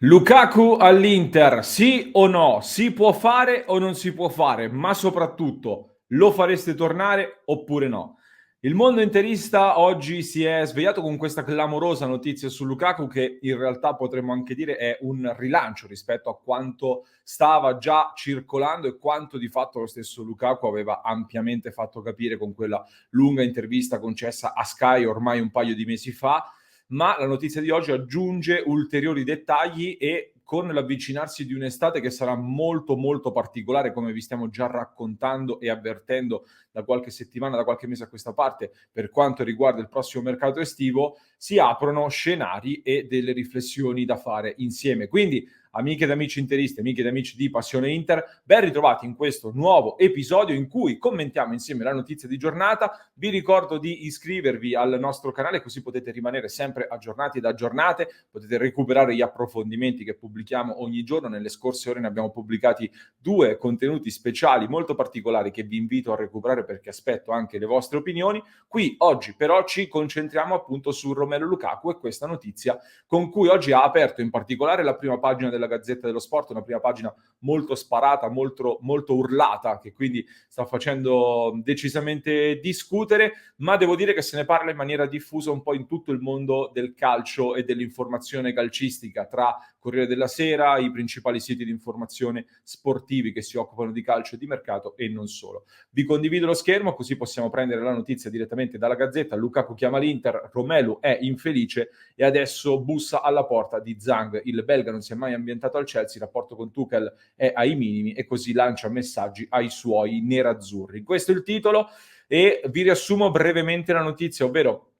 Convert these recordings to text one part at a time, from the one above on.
Lukaku all'Inter, sì o no? Si può fare o non si può fare? Ma soprattutto, lo fareste tornare oppure no? Il mondo interista oggi si è svegliato con questa clamorosa notizia su Lukaku che in realtà potremmo anche dire è un rilancio rispetto a quanto stava già circolando e quanto di fatto lo stesso Lukaku aveva ampiamente fatto capire con quella lunga intervista concessa a Sky ormai un paio di mesi fa. Ma la notizia di oggi aggiunge ulteriori dettagli e con l'avvicinarsi di un'estate che sarà molto, molto particolare, come vi stiamo già raccontando e avvertendo da qualche settimana, da qualche mese a questa parte, per quanto riguarda il prossimo mercato estivo, si aprono scenari e delle riflessioni da fare insieme. Quindi, amiche ed amici interisti, amiche ed amici di Passione Inter, ben ritrovati in questo nuovo episodio in cui commentiamo insieme la notizia di giornata. Vi ricordo di iscrivervi al nostro canale così potete rimanere sempre aggiornati ed aggiornate, potete recuperare gli approfondimenti che pubblichiamo ogni giorno. Nelle scorse ore ne abbiamo pubblicati 2 contenuti speciali molto particolari che vi invito a recuperare perché aspetto anche le vostre opinioni. Qui oggi però ci concentriamo appunto su Romelu Lukaku e questa notizia con cui oggi ha aperto in particolare la prima pagina della Gazzetta dello Sport, una prima pagina molto sparata, molto, molto urlata, che quindi sta facendo decisamente discutere, ma devo dire che se ne parla in maniera diffusa un po' in tutto il mondo del calcio e dell'informazione calcistica, tra Corriere della Sera, i principali siti di informazione sportivi che si occupano di calcio e di mercato e non solo. Vi condivido lo schermo così possiamo prendere la notizia direttamente dalla Gazzetta. Lukaku chiama l'Inter, Romelu è infelice e adesso bussa alla porta di Zhang. Il belga non si è mai ambientato al Chelsea, il rapporto con Tuchel è ai minimi e così lancia messaggi ai suoi nerazzurri. Questo è il titolo e vi riassumo brevemente la notizia, ovvero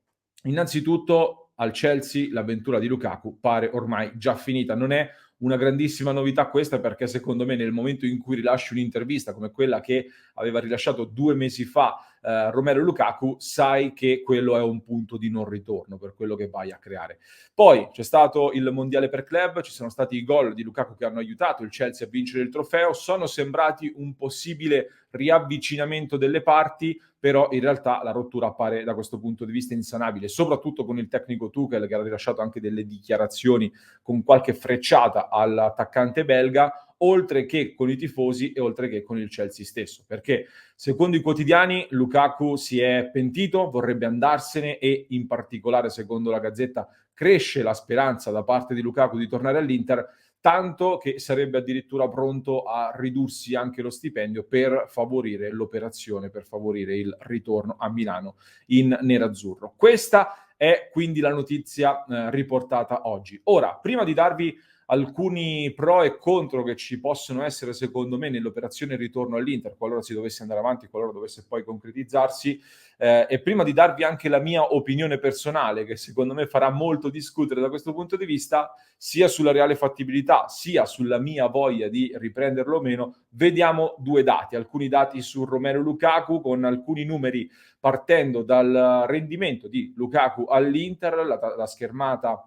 innanzitutto al Chelsea l'avventura di Lukaku pare ormai già finita. Non è una grandissima novità questa perché secondo me nel momento in cui rilasci un'intervista come quella che aveva rilasciato 2 mesi fa Romelu Lukaku, sai che quello è un punto di non ritorno per quello che vai a creare. Poi c'è stato il mondiale per club, ci sono stati i gol di Lukaku che hanno aiutato il Chelsea a vincere il trofeo, sono sembrati un possibile riavvicinamento delle parti, però in realtà la rottura appare da questo punto di vista insanabile, soprattutto con il tecnico Tuchel che ha rilasciato anche delle dichiarazioni con qualche frecciata all'attaccante belga, oltre che con i tifosi e oltre che con il Chelsea stesso, perché secondo i quotidiani Lukaku si è pentito, vorrebbe andarsene e in particolare secondo la Gazzetta cresce la speranza da parte di Lukaku di tornare all'Inter, tanto che sarebbe addirittura pronto a ridursi anche lo stipendio per favorire l'operazione, per favorire il ritorno a Milano in nerazzurro. Questa è quindi la notizia riportata oggi. Ora, prima di darvi alcuni pro e contro che ci possono essere secondo me nell'operazione ritorno all'Inter, qualora si dovesse andare avanti, qualora dovesse poi concretizzarsi, e prima di darvi anche la mia opinione personale, che secondo me farà molto discutere da questo punto di vista, sia sulla reale fattibilità, sia sulla mia voglia di riprenderlo o meno, vediamo 2 dati, alcuni dati su Romelu Lukaku con alcuni numeri partendo dal rendimento di Lukaku all'Inter, la schermata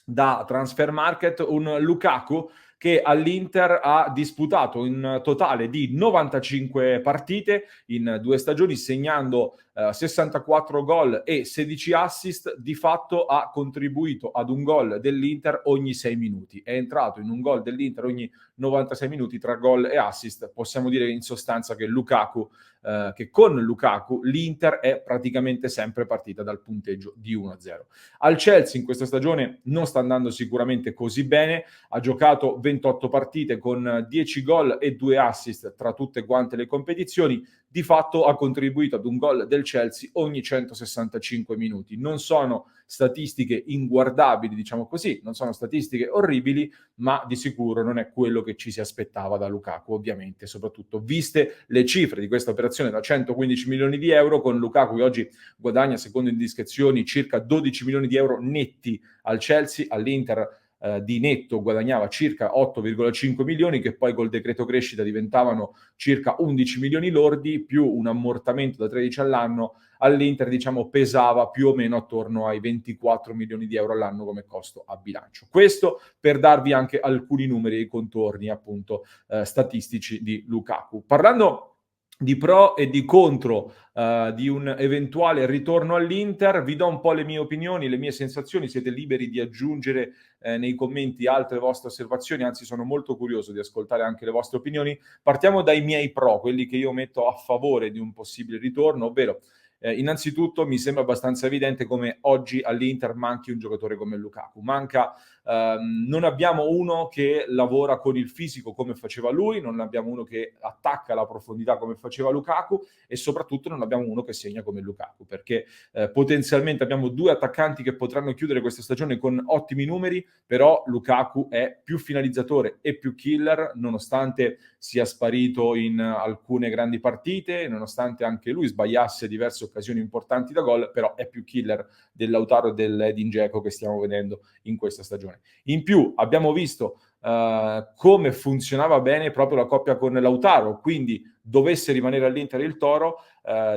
da Transfer Market, un Lukaku che all'Inter ha disputato un totale di 95 partite in 2 stagioni, segnando 64 gol e 16 assist. Di fatto ha contribuito ad un gol dell'Inter ogni 6 minuti. È entrato in un gol dell'Inter ogni 96 minuti tra gol e assist. Possiamo dire in sostanza che che con Lukaku l'Inter è praticamente sempre partita dal punteggio di 1-0. Al Chelsea in questa stagione non sta andando sicuramente così bene, ha giocato 28 partite con 10 gol e 2 assist tra tutte quante le competizioni, di fatto ha contribuito ad un gol del Chelsea ogni 165 minuti. Non sono statistiche inguardabili, diciamo così, non sono statistiche orribili, ma di sicuro non è quello che ci si aspettava da Lukaku, ovviamente, soprattutto viste le cifre di questa operazione da 115 milioni di euro, con Lukaku che oggi guadagna, secondo indiscrezioni, circa 12 milioni di euro netti al Chelsea, all'Inter di netto guadagnava circa 8,5 milioni che poi col decreto crescita diventavano circa 11 milioni lordi più un ammortamento da 13 all'anno. All'Inter diciamo pesava più o meno attorno ai 24 milioni di euro all'anno come costo a bilancio. Questo per darvi anche alcuni numeri e contorni appunto statistici di Lukaku. Parlando di pro e di contro di un eventuale ritorno all'Inter. Vi do un po' le mie opinioni, le mie sensazioni, siete liberi di aggiungere nei commenti altre vostre osservazioni, anzi sono molto curioso di ascoltare anche le vostre opinioni. Partiamo dai miei pro, quelli che io metto a favore di un possibile ritorno, ovvero innanzitutto mi sembra abbastanza evidente come oggi all'Inter manchi un giocatore come Lukaku. Non abbiamo uno che lavora con il fisico come faceva lui, non abbiamo uno che attacca la profondità come faceva Lukaku e soprattutto non abbiamo uno che segna come Lukaku, perché potenzialmente abbiamo due attaccanti che potranno chiudere questa stagione con ottimi numeri, però Lukaku è più finalizzatore e più killer, nonostante sia sparito in alcune grandi partite, nonostante anche lui sbagliasse diverse occasioni importanti da gol, però è più killer del Lautaro e dell'Edin Dzeko che stiamo vedendo in questa stagione. In più abbiamo visto come funzionava bene proprio la coppia con Lautaro, quindi dovesse rimanere all'Inter il Toro,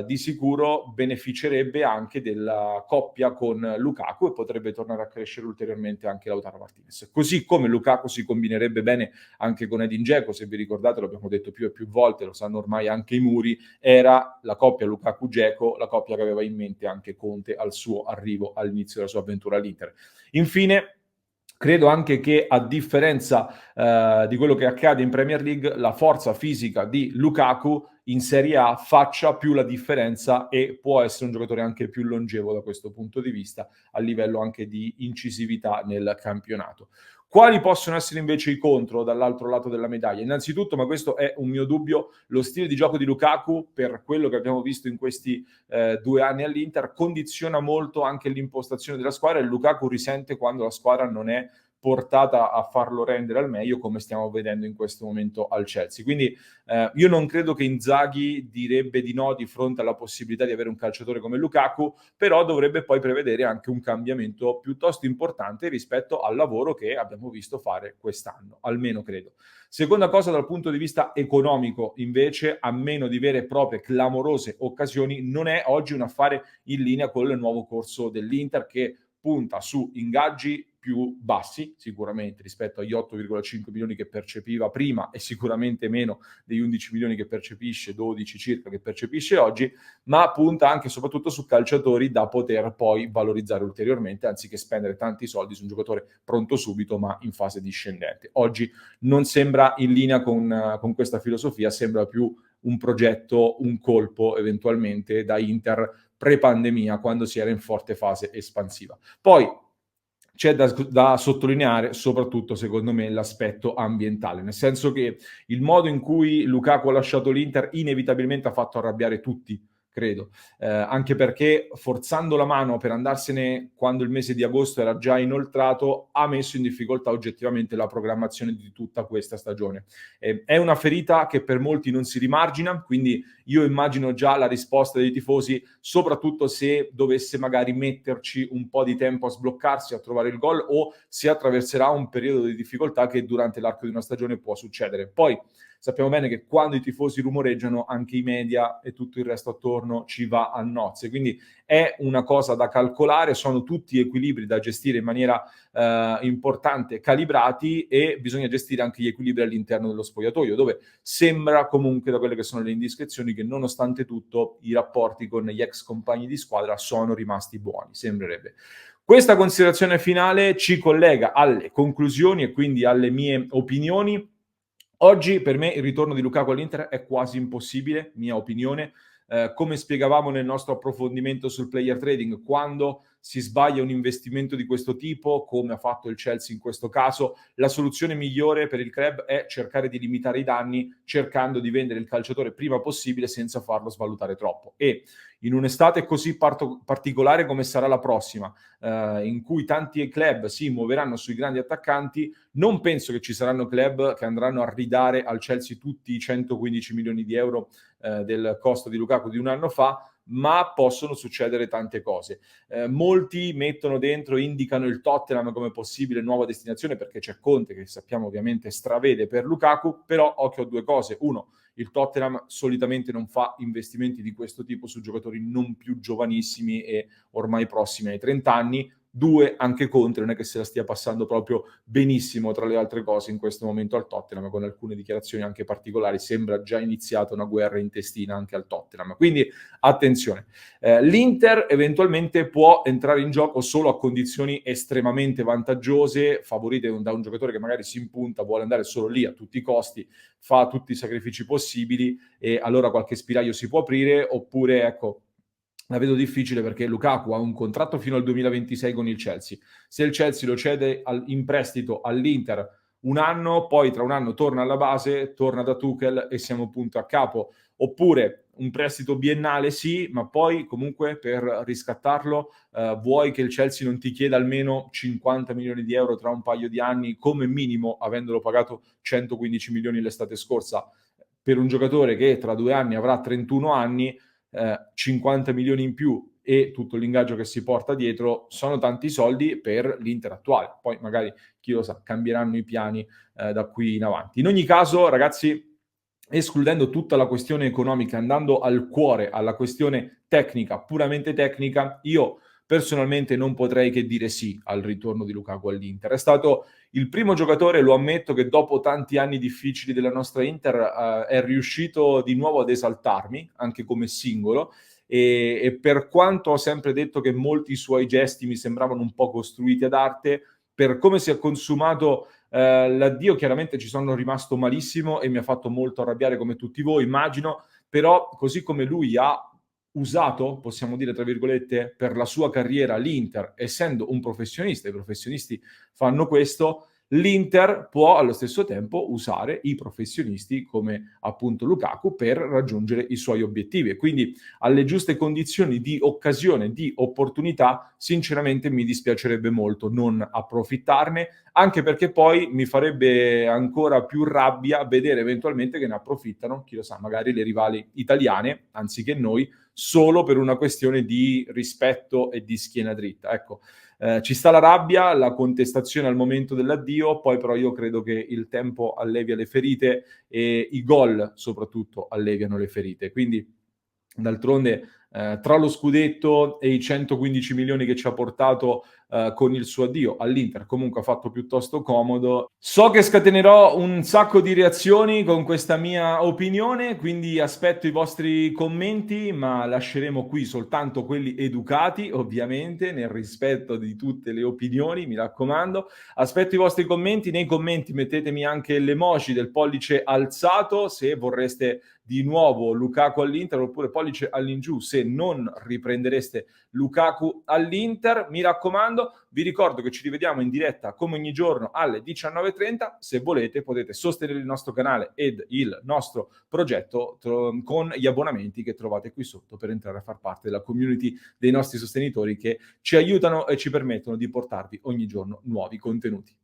di sicuro beneficerebbe anche della coppia con Lukaku e potrebbe tornare a crescere ulteriormente anche Lautaro Martinez. Così come Lukaku si combinerebbe bene anche con Edin Dzeko, se vi ricordate l'abbiamo detto più e più volte, lo sanno ormai anche i muri, era la coppia Lukaku-Dzeko, la coppia che aveva in mente anche Conte al suo arrivo all'inizio della sua avventura all'Inter. Infine, credo anche che a differenza di quello che accade in Premier League, la forza fisica di Lukaku in Serie A faccia più la differenza e può essere un giocatore anche più longevo da questo punto di vista, a livello anche di incisività nel campionato. Quali possono essere invece i contro dall'altro lato della medaglia? Innanzitutto, ma questo è un mio dubbio, lo stile di gioco di Lukaku, per quello che abbiamo visto in questi 2 anni all'Inter, condiziona molto anche l'impostazione della squadra e Lukaku risente quando la squadra non è portata a farlo rendere al meglio, come stiamo vedendo in questo momento al Chelsea. Quindi io non credo che Inzaghi direbbe di no di fronte alla possibilità di avere un calciatore come Lukaku, però dovrebbe poi prevedere anche un cambiamento piuttosto importante rispetto al lavoro che abbiamo visto fare quest'anno, almeno credo. Seconda cosa, dal punto di vista economico, invece, a meno di vere e proprie clamorose occasioni, non è oggi un affare in linea con il nuovo corso dell'Inter che punta su ingaggi più bassi sicuramente rispetto agli 8,5 milioni che percepiva prima e sicuramente meno degli 11 milioni che percepisce, 12 circa che percepisce oggi, ma punta anche e soprattutto su calciatori da poter poi valorizzare ulteriormente anziché spendere tanti soldi su un giocatore pronto subito ma in fase discendente. Oggi non sembra in linea con questa filosofia, sembra più un progetto, un colpo eventualmente da Inter pre-pandemia, quando si era in forte fase espansiva. Poi c'è da sottolineare soprattutto, secondo me, l'aspetto ambientale, nel senso che il modo in cui Lukaku ha lasciato l'Inter inevitabilmente ha fatto arrabbiare tutti, credo, anche perché forzando la mano per andarsene quando il mese di agosto era già inoltrato, ha messo in difficoltà oggettivamente la programmazione di tutta questa stagione. È una ferita che per molti non si rimargina, quindi io immagino già la risposta dei tifosi, soprattutto se dovesse magari metterci un po' di tempo a sbloccarsi, a trovare il gol o se attraverserà un periodo di difficoltà che durante l'arco di una stagione può succedere. Poi sappiamo bene che quando i tifosi rumoreggiano anche i media e tutto il resto attorno ci va a nozze, quindi è una cosa da calcolare, sono tutti equilibri da gestire in maniera importante, calibrati, e bisogna gestire anche gli equilibri all'interno dello spogliatoio, dove sembra comunque, da quelle che sono le indiscrezioni, che nonostante tutto i rapporti con gli ex compagni di squadra sono rimasti buoni, sembrerebbe. Questa considerazione finale ci collega alle conclusioni e quindi alle mie opinioni. Oggi per me il ritorno di Lukaku all'Inter è quasi impossibile, mia opinione. Come spiegavamo nel nostro approfondimento sul player trading, quando si sbaglia un investimento di questo tipo, come ha fatto il Chelsea in questo caso, la soluzione migliore per il club è cercare di limitare i danni, cercando di vendere il calciatore prima possibile senza farlo svalutare troppo. E in un'estate così particolare come sarà la prossima, in cui tanti club si muoveranno sui grandi attaccanti, non penso che ci saranno club che andranno a ridare al Chelsea tutti i 115 milioni di euro del costo di Lukaku di un anno fa, ma possono succedere tante cose. Molti mettono dentro, indicano il Tottenham come possibile nuova destinazione perché c'è Conte che sappiamo ovviamente stravede per Lukaku, però occhio a due cose. Uno, il Tottenham solitamente non fa investimenti di questo tipo su giocatori non più giovanissimi e ormai prossimi ai 30 anni. 2 anche Conte non è che se la stia passando proprio benissimo tra le altre cose in questo momento al Tottenham, con alcune dichiarazioni anche particolari, sembra già iniziata una guerra intestina anche al Tottenham. Quindi attenzione. L'Inter eventualmente può entrare in gioco solo a condizioni estremamente vantaggiose, favorite da un giocatore che magari si impunta, vuole andare solo lì a tutti i costi, fa tutti i sacrifici possibili e allora qualche spiraglio si può aprire, oppure ecco, la vedo difficile perché Lukaku ha un contratto fino al 2026 con il Chelsea. Se il Chelsea lo cede in prestito all'Inter un anno, poi tra un anno torna alla base, torna da Tuchel e siamo punto a capo. Oppure un prestito biennale sì, ma poi comunque per riscattarlo vuoi che il Chelsea non ti chieda almeno 50 milioni di euro tra un paio di anni come minimo, avendolo pagato 115 milioni l'estate scorsa, per un giocatore che tra 2 anni avrà 31 anni, 50 milioni in più e tutto l'ingaggio che si porta dietro sono tanti soldi per l'Inter attuale. Poi magari, chi lo sa, cambieranno i piani da qui in avanti. In ogni caso, ragazzi, escludendo tutta la questione economica, andando al cuore, alla questione tecnica, puramente tecnica, io personalmente non potrei che dire sì al ritorno di Lukaku all'Inter. È stato il primo giocatore, lo ammetto, che dopo tanti anni difficili della nostra Inter è riuscito di nuovo ad esaltarmi, anche come singolo, e per quanto ho sempre detto che molti suoi gesti mi sembravano un po' costruiti ad arte, per come si è consumato l'addio, chiaramente ci sono rimasto malissimo e mi ha fatto molto arrabbiare come tutti voi, immagino, però così come lui ha usato, possiamo dire tra virgolette, per la sua carriera l'Inter, essendo un professionista, i professionisti fanno questo, l'Inter può allo stesso tempo usare i professionisti come appunto Lukaku per raggiungere i suoi obiettivi e quindi alle giuste condizioni di occasione, di opportunità, sinceramente mi dispiacerebbe molto non approfittarne, anche perché poi mi farebbe ancora più rabbia vedere eventualmente che ne approfittano, chi lo sa, magari le rivali italiane, anziché noi, solo per una questione di rispetto e di schiena dritta. Ecco, ci sta la rabbia, la contestazione al momento dell'addio, poi però io credo che il tempo allevia le ferite e i gol soprattutto alleviano le ferite. Quindi d'altronde tra lo scudetto e i 115 milioni che ci ha portato con il suo addio all'Inter, comunque ha fatto piuttosto comodo. So che scatenerò un sacco di reazioni con questa mia opinione, quindi aspetto i vostri commenti, ma lasceremo qui soltanto quelli educati, ovviamente, nel rispetto di tutte le opinioni, mi raccomando. Aspetto i vostri commenti, nei commenti mettetemi anche l'emoji del pollice alzato se vorreste di nuovo Lukaku all'Inter, oppure pollice all'ingiù se non riprendereste Lukaku all'Inter. Mi raccomando, vi ricordo che ci rivediamo in diretta come ogni giorno alle 19:30. Se volete potete sostenere il nostro canale ed il nostro progetto con gli abbonamenti che trovate qui sotto per entrare a far parte della community dei nostri sostenitori che ci aiutano e ci permettono di portarvi ogni giorno nuovi contenuti.